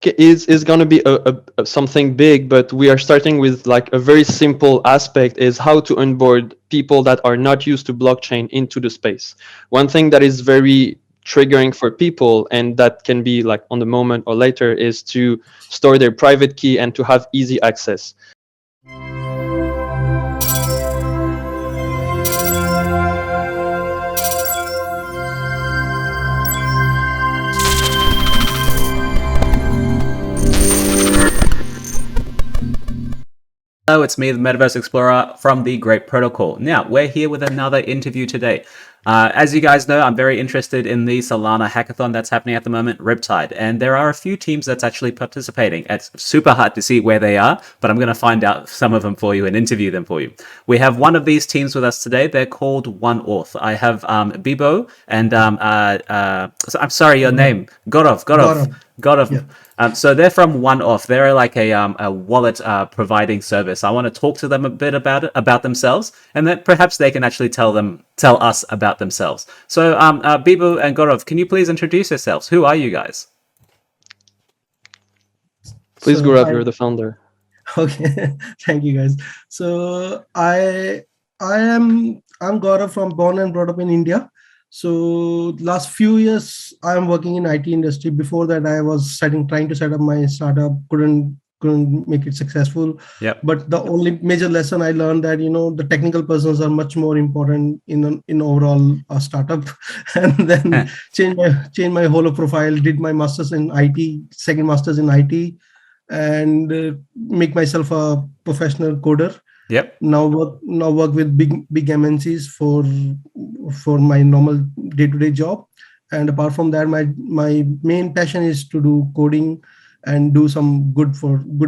is going to be something big, but we are starting with like a very simple aspect is how to onboard people that are not used to blockchain into the space. One thing that is very triggering for people, and that can be like on the moment or later, is to store their private key and to have easy access. Hello, it's me, the MetaVerse Explorer from the Grape Protocol. Now, we're here with another interview today. As you guys know, I'm very interested in the Solana hackathon that's happening at the moment, Riptide, and there are a few teams that's actually participating. It's super hard to see where they are, but I'm going to find out some of them for you and interview them for you. We have one of these teams with us today. They're called ONEAUTH. I have Bibo and so I'm sorry, your name, Gorov. Yeah. So they're from ONEAUTH. They're like a wallet providing service. I want to talk to them a bit about themselves, and then perhaps they can actually tell us about themselves. So Bibu and Gorov, can you please introduce yourselves? Who are you guys? Please, Gorov, you're the founder. Okay, thank you guys. So I'm Gaurav, from born and brought up in India. So last few years I'm working in IT industry. Before that I was trying to set up my startup, couldn't make it successful. Yep. But the only major lesson I learned that the technical persons are much more important in overall startup. And then change my whole profile, did my masters in IT, second masters in IT, and make myself a professional coder. Yep. Now work with big MNCs for my normal day-to-day job. And apart from that, my main passion is to do coding and do some good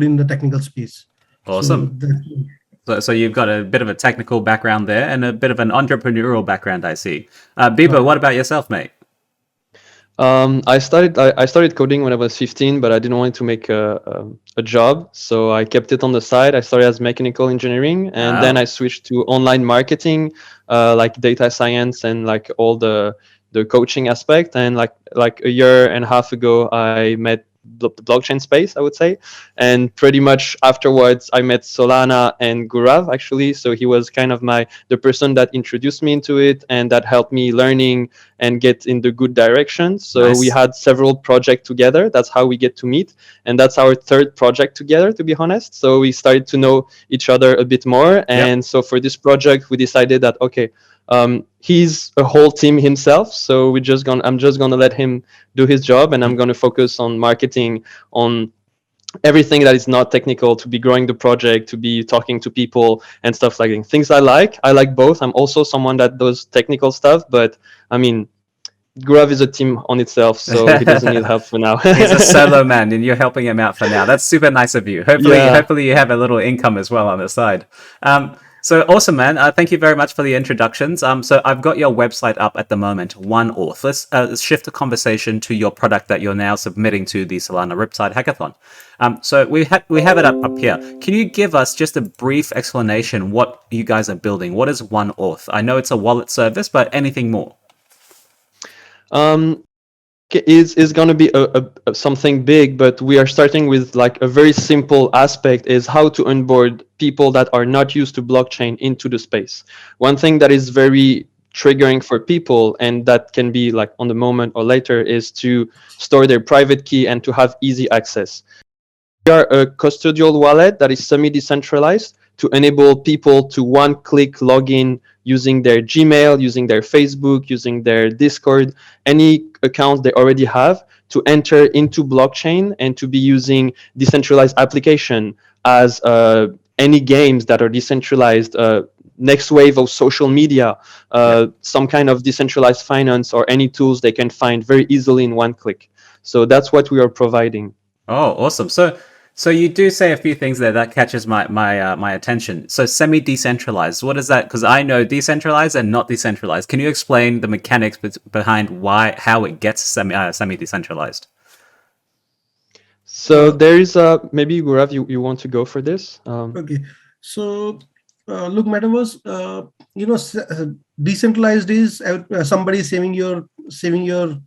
in the technical space. Awesome. So you've got a bit of a technical background there and a bit of an entrepreneurial background, I see. Bibo, what about yourself, mate? I started coding when I was 15, but I didn't want to make a job, so I kept it on the side. I started as mechanical engineering, and then I switched to online marketing, like data science and like all the coaching aspect. And like a year and a half ago, I met the blockchain space, I would say, and pretty much afterwards I met Solana and Gaurav, actually. So he was kind of the person that introduced me into it and that helped me learning and get in the good direction. So nice. We had several projects together. That's how we get to meet, and that's our third project together, to be honest. So we started to know each other a bit more, and so for this project we decided that okay, he's a whole team himself, so I'm just gonna let him do his job, and I'm gonna focus on marketing, on everything that is not technical, to be growing the project, to be talking to people and stuff like that. Things I like both. I'm also someone that does technical stuff, but I mean, Gaurav is a team on itself, so he doesn't need help for now. He's a solo man, and you're helping him out for now. That's super nice of you. Hopefully you have a little income as well on the side. So awesome, man. Thank you very much for the introductions. So I've got your website up at the moment, ONEAUTH. Let's shift the conversation to your product that you're now submitting to the Solana Riptide Hackathon. So we have it up here. Can you give us just a brief explanation what you guys are building? What is ONEAUTH? I know it's a wallet service, but anything more? Is going to be something big, but we are starting with like a very simple aspect is how to onboard people that are not used to blockchain into the space. One thing that is very triggering for people, and that can be like on the moment or later, is to store their private key and to have easy access. We are a custodial wallet that is semi-decentralized to enable people to one-click log in using their Gmail, using their Facebook, using their Discord, any account they already have, to enter into blockchain and to be using decentralized application as any games that are decentralized, next wave of social media, some kind of decentralized finance, or any tools they can find very easily in one click. So that's what we are providing. Oh, awesome. So you do say a few things there that catches my attention. So semi-decentralized, what is that? Because I know decentralized and not decentralized. Can you explain the mechanics behind how it gets semi-decentralized? So there is maybe Gaurav, you want to go for this? Okay. So look, MetaVerse, decentralized is somebody saving your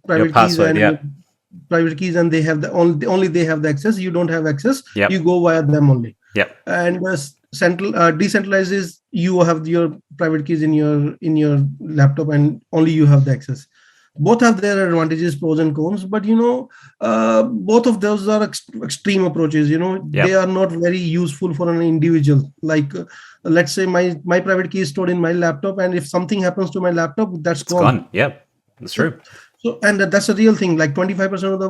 private keys, and private keys and they have the only they have the access, you don't have access, Yep. you go via them only. Yep. And decentralized is you have your private keys in your laptop and only you have the access. Both have their advantages, pros and cons, but both of those are extreme approaches. Yep. They are not very useful for an individual. Like let's say my private key is stored in my laptop, and if something happens to my laptop, it's gone. Yep, that's true. So, and that's a real thing. Like 25% of the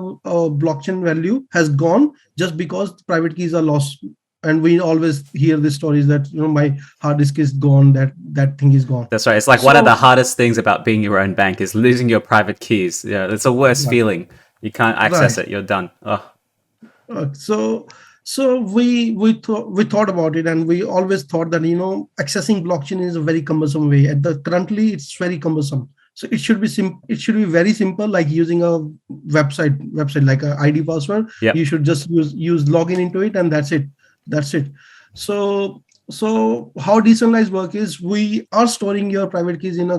blockchain value has gone just because private keys are lost. And we always hear the stories that my hard disk is gone, that thing is gone. That's right. It's like one of the hardest things about being your own bank is losing your private keys. Yeah, it's a worst feeling. You can't access it. You're done. So we thought about it, and we always thought that accessing blockchain is a very cumbersome way. Currently, it's very cumbersome. So it should be It should be very simple, like using a website like a ID password. Yep. You should just use login into it, and that's it. So how decentralized work is, we are storing your private keys in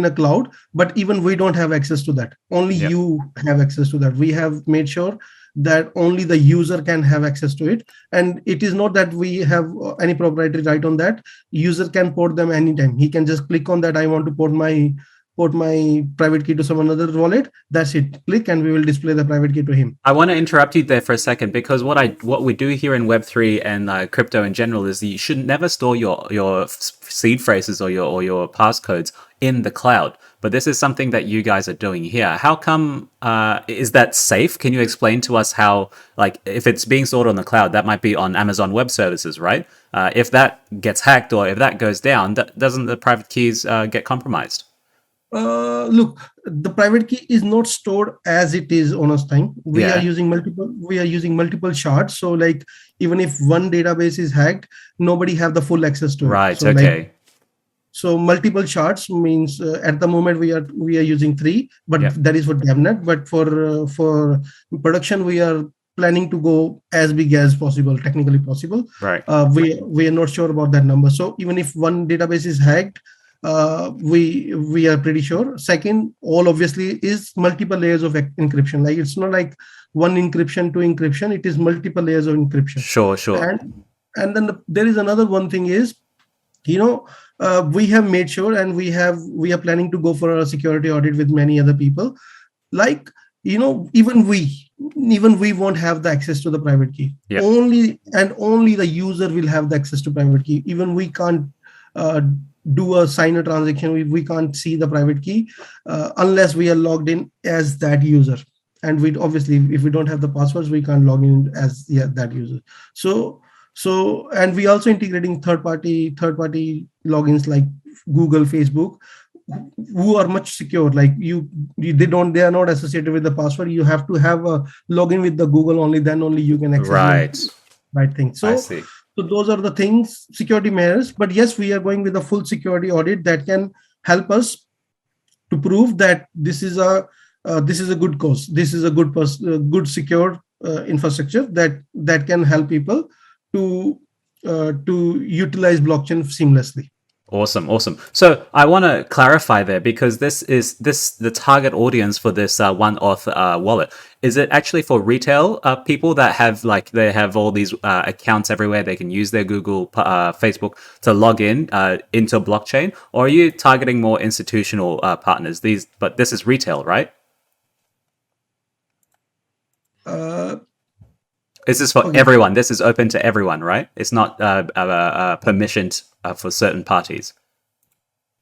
a cloud, but even we don't have access to that. Only you have access to that. We have made sure that only the user can have access to it, and it is not that we have any proprietary right on that. User can port them anytime. He can just click on that, I want to port my private key to some another wallet. That's it. Click and we will display the private key to him. I want to interrupt you there for a second, because what we do here in Web3 and crypto in general is that you should never store your seed phrases or your passcodes in the cloud. But this is something that you guys are doing here. How come is that safe? Can you explain to us how, like, if it's being stored on the cloud, that might be on Amazon Web Services, right? If that gets hacked or if that goes down, doesn't the private keys get compromised? Look, the private key is not stored as it is on us time. We are using multiple shards. So like, even if one database is hacked, nobody have the full access to it. Right. So okay. So multiple shards means at the moment we are using 3, but that is for DevNet. But for production, we are planning to go as big as possible, technically possible. Right. We are not sure about that number. So even if one database is hacked, we are pretty sure. Second, all obviously is multiple layers of encryption. Like, it's not like one encryption to encryption. It is multiple layers of encryption. Sure. And then there is another one thing is, we have made sure, and we are planning to go for a security audit with many other people. Like, even we won't have the access to the private key. Only the user will have the access to private key. Even we can't do a sign a transaction. We can't see the private key unless we are logged in as that user. And we obviously, if we don't have the passwords, we can't log in as that user. So and we also integrating third party logins like Google, Facebook, who are much secure. Like they are not associated with the password. You have to have a login with the Google only, then only you can access right thing. So those are the things, security measures. But yes, we are going with a full security audit that can help us to prove that this is a good cause. This is a good secure infrastructure that can help people to utilize blockchain seamlessly. Awesome. So I want to clarify there, because the target audience for this ONEAUTH wallet. Is it actually for retail people that have they have all these accounts everywhere? They can use their Google, Facebook to log into blockchain, or are you targeting more institutional partners? But this is retail, right? This is for everyone. This is open to everyone, right? It's not permissioned for certain parties.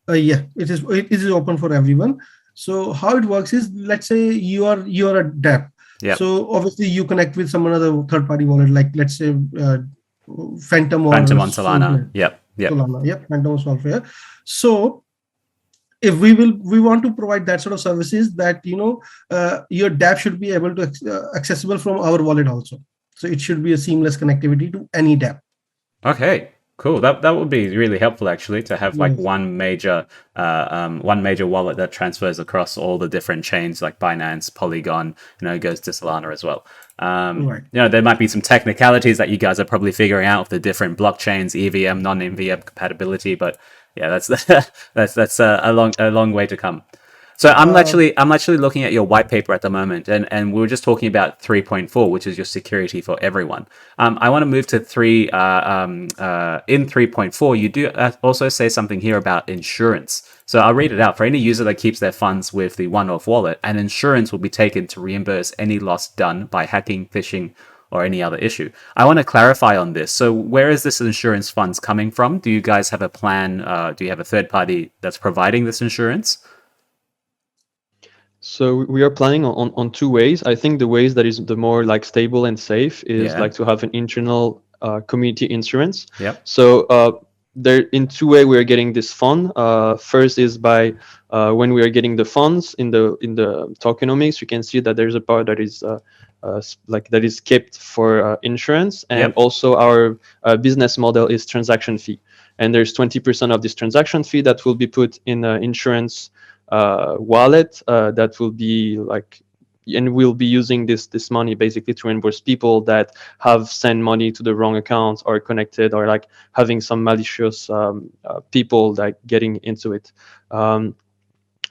It is open for everyone. So how it works is, let's say you are a DApp. So obviously you connect with some other third party wallet, like let's say Phantom on Solana. Solana. Phantom or Solana. So if we want to provide that sort of services, that your DApp should be able to accessible from our wallet also. So it should be a seamless connectivity to any DApp. Okay, cool. That would be really helpful, actually, to have like one major wallet that transfers across all the different chains, like Binance, Polygon. Goes to Solana as well. There might be some technicalities that you guys are probably figuring out with the different blockchains, EVM, non-EVM compatibility, but yeah, that's a long way to come. So I'm actually looking at your white paper at the moment, and we were just talking about 3.4, which is your security for everyone. I want to move to in 3.4. You do also say something here about insurance. So I'll read it out. For any user that keeps their funds with the ONEAUTH wallet, an insurance will be taken to reimburse any loss done by hacking, phishing, or any other issue. I want to clarify on this. So where is this insurance funds coming from? Do you guys have a plan? Do you have a third party that's providing this insurance? So we are planning on two ways. I think the ways that is the more like stable and safe is like to have an internal community insurance. Yep. So there in two ways we are getting this fund. First is by when we are getting the funds in the tokenomics, you can see that there's a part that is that is kept for insurance, and also our business model is transaction fee, and there's 20% of this transaction fee that will be put in insurance wallet that will be like, and we'll be using this money basically to reimburse people that have sent money to the wrong accounts or connected or like having some malicious people like getting into it.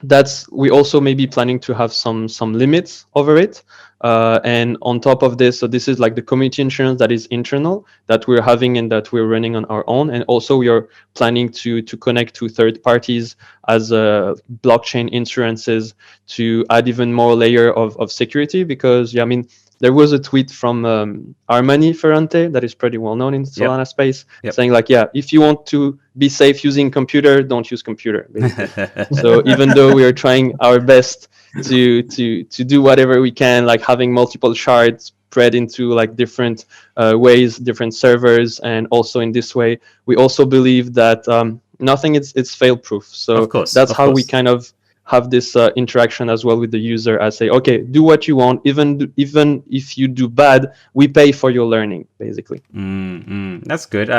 That's we also may be planning to have some limits over it, and on top of this, so this is like the community insurance that is internal that we're having and that we're running on our own, and also we are planning to connect to third parties as blockchain insurances to add even more layer of security, because I mean there was a tweet from Armani Ferrante that is pretty well known in the Solana space, saying like, if you want to be safe using computer, don't use computer, basically. So even though we are trying our best to do whatever we can, like having multiple shards spread into like different ways, different servers, and also in this way, we also believe that nothing is fail proof. So that's how we kind of have this interaction as well with the user, as say, okay, do what you want, even if you do bad, we pay for your learning, basically. That's good.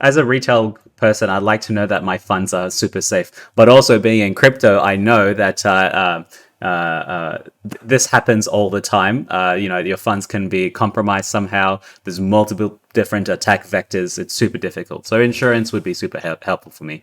As a retail person, I'd like to know that my funds are super safe, but also being in crypto, I know that this happens all the time. Your funds can be compromised somehow. There's multiple different attack vectors. It's super difficult. So insurance would be super helpful for me.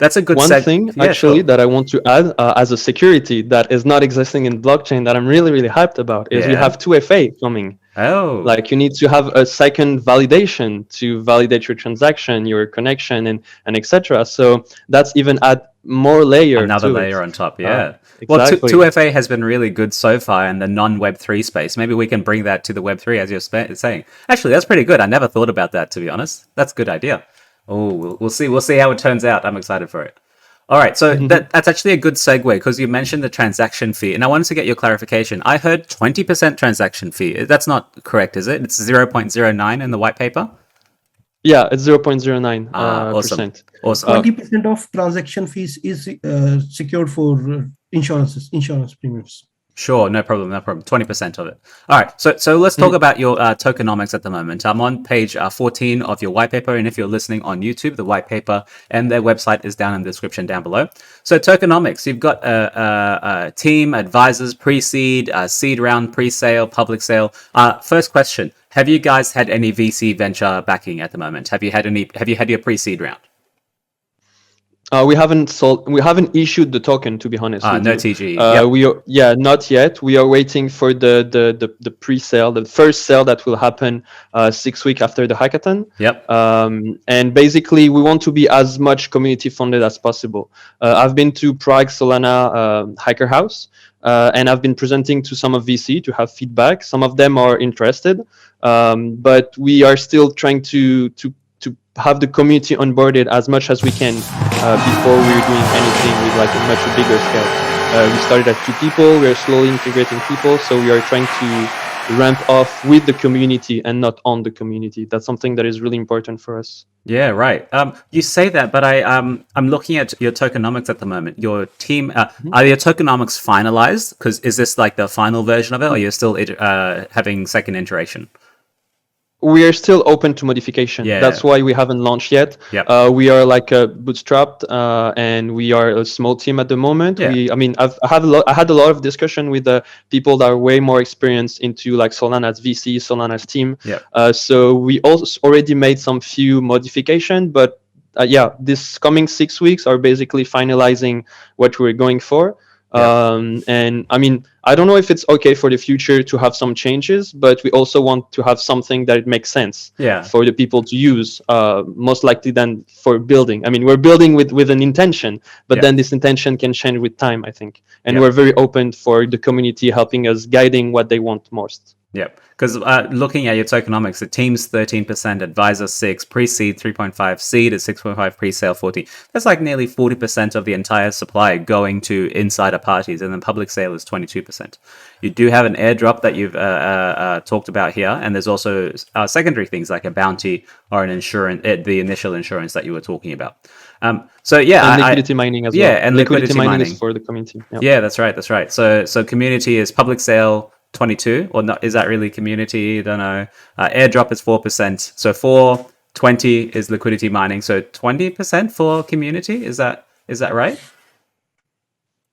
That's a good one thing actually that I want to add as a security that is not existing in blockchain that I'm really hyped about is we have 2FA coming. Like you need to have a second validation to validate your transaction, your connection, and etc. So that's even add more layer. Another layer on top. Exactly. Well, 2FA has been really good so far in the non-Web3 space. Maybe we can bring that to the Web3 as you're saying. Actually, that's pretty good. I never thought about that, to be honest. That's a good idea. Oh, we'll see. We'll see how it turns out. I'm excited for it. All right, so that's actually a good segue because you mentioned the transaction fee, and I wanted to get your clarification. I heard 20% transaction fee. That's not correct, is it? It's 0.09 in the white paper. Yeah, it's 0.09%. Awesome. 20% of transaction fees is secured for insurance premiums. Sure, no problem. 20% of it. All right, so let's talk about your tokenomics at the moment. I'm on page 14 of your white paper, and if you're listening on YouTube, the white paper and their website is down in the description down below. So tokenomics, you've got a team, advisors, pre-seed, seed round, pre-sale, public sale. First question: have you guys had any VC venture backing at the moment? Have you had your pre-seed round? We haven't issued the token, to be honest. No TG. Not yet. We are waiting for the pre-sale, the first sale that will happen 6 weeks after the hackathon. And basically, we want to be as much community funded as possible. I've been to Prague Solana Hacker House, and I've been presenting to some of VC to have feedback. Some of them are interested, but we are still trying to have the community onboarded as much as we can before we're doing anything with like a much bigger scale. We started at 2 people, we're slowly integrating people, so we are trying to ramp off with the community and not on the community. That's something that is really important for us. Yeah, right. You say that, but I'm looking at your tokenomics at the moment. Your team, are your tokenomics finalized? Because is this like the final version of it, or you're still having second iteration? We are still open to modification. That's why we haven't launched yet. We are like bootstrapped, and we are a small team at the moment. I had a lot of discussion with the people that are way more experienced into like Solana's VC, Solana's team. So we also already made some few modification, but this coming 6 weeks are basically finalizing what we're going for. And I mean, I don't know if it's okay for the future to have some changes, but we also want to have something that it makes sense for the people to use, most likely than for building. I mean, we're building with an intention, but then this intention can change with time, I think. And we're very open for the community helping us, guiding what they want most. Yep. Because looking at your tokenomics, the team's 13%, advisor 6, pre-seed 3.5, seed is 6.5, pre-sale 40. That's like nearly 40% of the entire supply going to insider parties, and then public sale is 22%. You do have an airdrop that you've talked about here, and there's also secondary things like a bounty or an insurance, the initial insurance that you were talking about. So yeah, and liquidity mining as well. Yeah, and liquidity mining is for the community. Yeah, that's right. That's right. So community is public sale 22, or not? Is that really community? Don't know. Airdrop is 4%. So 20 is liquidity mining. So 20% for community. Is that right?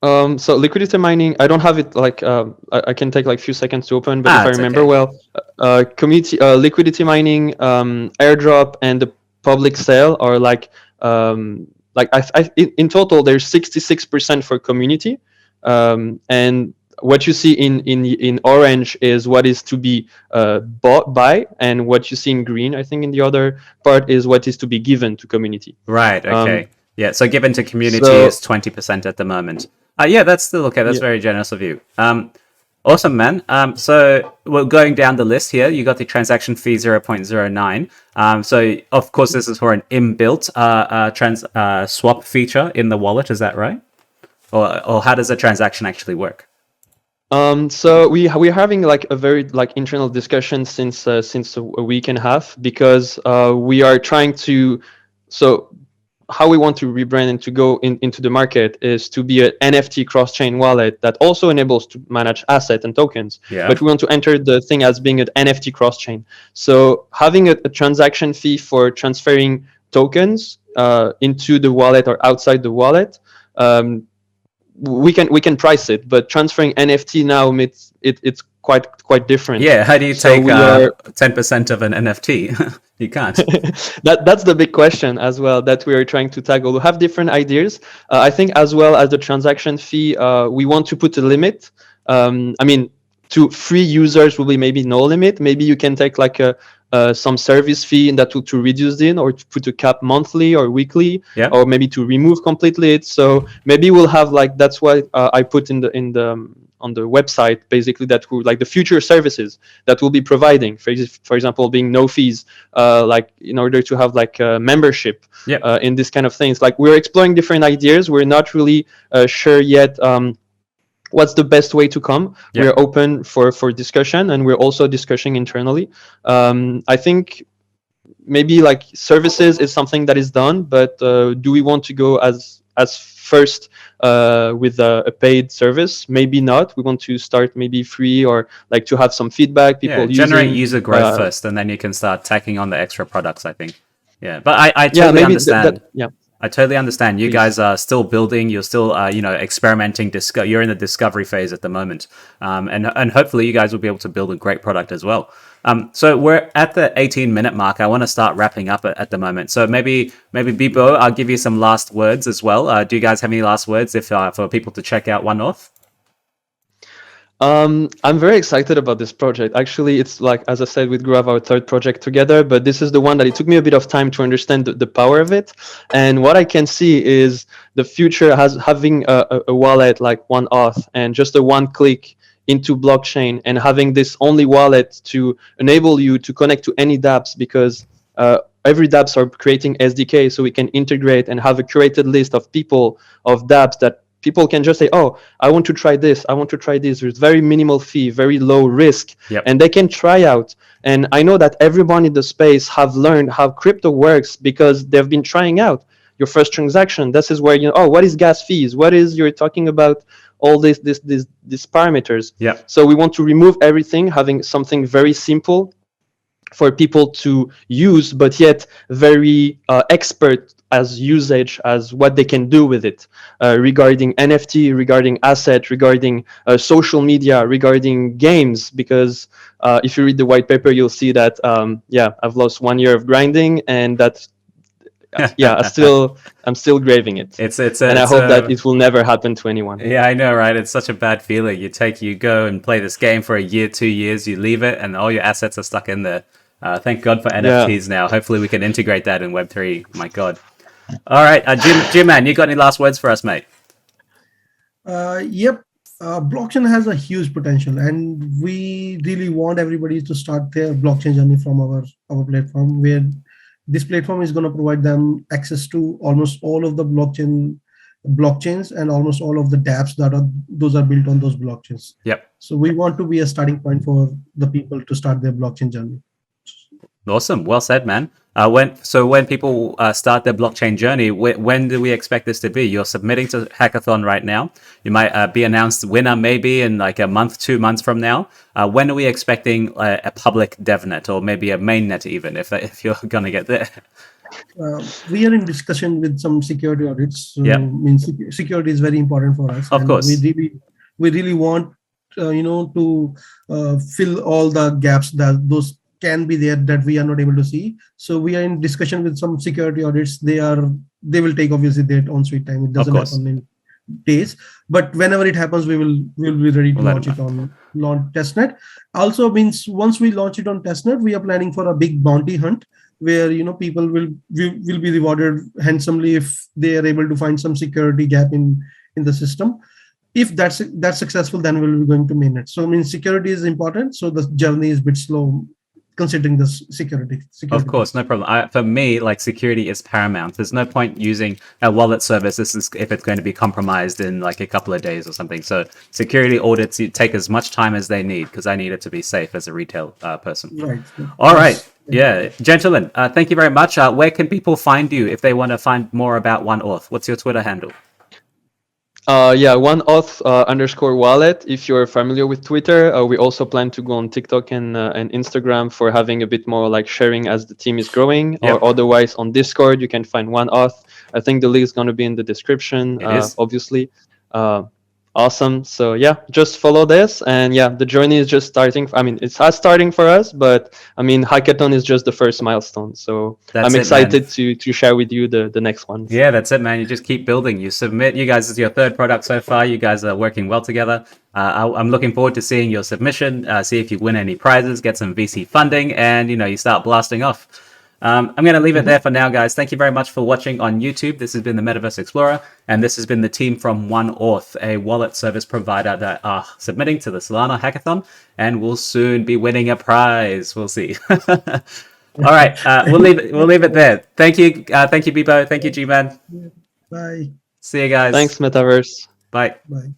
So liquidity mining, I don't have it like I can take like a few seconds to open, but if I remember well, community liquidity mining, airdrop, and the public sale are like in total there's 66% for community, and what you see in orange is what is to be bought by, and what you see in green, I think, in the other part is what is to be given to community. Right. Okay. Yeah. So given to community is 20% at the moment. Yeah, that's still okay. That's very generous of you. Awesome, man. So we're going down the list here. You got the transaction fee 0.09. So of course this is for an inbuilt swap feature in the wallet. Is that right? Or how does a transaction actually work? So we're having like a very like internal discussion since a week and a half, because we are trying to, so how we want to rebrand and to go into the market is to be an NFT cross-chain wallet that also enables to manage assets and tokens. But we want to enter the thing as being an NFT cross-chain. So having a transaction fee for transferring tokens into the wallet or outside the wallet, we can price it, but transferring NFT now it's quite different. Yeah, how do you take 10% of an NFT? You can't. That's the big question as well that we are trying to tackle. We have different ideas. I think as well as the transaction fee, we want to put a limit. I mean, to free users will be maybe no limit. Maybe you can take like some service fee and that to reduce it, or to put a cap monthly or weekly, or maybe to remove completely it. So maybe we'll have like, that's why I put in the on the website basically that we like the future services that we'll be providing, for example, being no fees, like in order to have like a membership in this kind of things. Like we're exploring different ideas. We're not really sure yet what's the best way to come. We're open for discussion, and we're also discussing internally. I think maybe like services is something that is done, but do we want to go as first with a paid service? Maybe not. We want to start maybe free, or like to have some feedback, people generate user growth first, and then you can start tacking on the extra products, I think. But I totally understand. I totally understand. You guys are still building. You're still, experimenting. You're in the discovery phase at the moment, and hopefully you guys will be able to build a great product as well. So we're at the 18-minute mark. I want to start wrapping up at the moment. So maybe Bibo, I'll give you some last words as well. Do you guys have any last words for people to check out ONEAUTH? I'm very excited about this project. Actually, it's like, as I said, with Grape, our third project together, but this is the one that it took me a bit of time to understand the power of it. And what I can see is the future having a wallet like ONEAUTH, and just a one click into blockchain, and having this only wallet to enable you to connect to any dApps, because every dApps are creating SDK, so we can integrate and have a curated list of people, of dApps that people can just say, oh, I want to try this, I want to try this. There's very minimal fee, very low risk, and they can try out. And I know that everyone in the space have learned how crypto works because they've been trying out your first transaction. This is where, what is gas fees? What is, you're talking about all these parameters. So we want to remove everything, having something very simple for people to use, but yet very expert as usage, as what they can do with it, regarding NFT, regarding asset, regarding social media, regarding games. Because if you read the white paper, you'll see that I've lost 1 year of grinding, and that yeah, I'm still graving it. And I hope that it will never happen to anyone. Yeah, I know, right? It's such a bad feeling. You go and play this game for a year, 2 years, you leave it, and all your assets are stuck in there. Thank God for NFTs now. Hopefully we can integrate that in Web3. My God. All right, Jim, man, you got any last words for us, mate? Yep. Blockchain has a huge potential, and we really want everybody to start their blockchain journey from our platform, where this platform is going to provide them access to almost all of the blockchains and almost all of the dApps that are built on those blockchains. Yep. So we want to be a starting point for the people to start their blockchain journey. Awesome. Well said, man. When people start their blockchain journey, when do we expect this to be? You're submitting to Hackathon right now. You might be announced winner maybe in like a month, 2 months from now. When are we expecting a public DevNet or maybe a mainnet even, if you're going to get there? We are in discussion with some security audits. So, Yep. I mean, security is very important for us. Of course. We really want to fill all the gaps that those can be there that we are not able to see. So we are in discussion with some security audits. They will take obviously their own sweet time. It doesn't happen in days, but whenever it happens, we'll be ready to launch it on testnet. Also means once we launch it on testnet, we are planning for a big bounty hunt where people will be rewarded handsomely if they are able to find some security gap in the system. If that's successful, then we'll be going to mainnet. So I mean, security is important. So the journey is a bit slow, considering the security. Of course, no problem. For me, like, security is paramount. There's no point using a wallet service if it's going to be compromised in like a couple of days or something. So security audits take as much time as they need because I need it to be safe as a retail person. Right. All right. Yeah, gentlemen, thank you very much. Where can people find you if they want to find more about ONEAUTH? What's your Twitter handle? OneAuth _wallet. If you're familiar with Twitter, we also plan to go on TikTok and Instagram for having a bit more like sharing as the team is growing. Yep. Or otherwise on Discord, you can find OneAuth. I think the link is going to be in the description. It is. Obviously. Awesome. So yeah, just follow this, and yeah, the journey is just starting. I mean, it's starting for us, but I mean, Hackathon is just the first milestone. So I'm excited to share with you the next ones. Yeah, that's it, man. You just keep building. You submit. You guys, is your third product so far. You guys are working well together. I'm looking forward to seeing your submission. See if you win any prizes, get some VC funding, and you start blasting off. I'm going to leave it there for now, guys. Thank you very much for watching on YouTube. This has been the MetaVerse Explorer, and this has been the team from ONEAUTH, a wallet service provider that are submitting to the Solana Hackathon, and will soon be winning a prize. We'll see. All right, we'll leave it there. Thank you, Bibo. Thank you, G-Man. Bye. See you guys. Thanks, MetaVerse. Bye. Bye.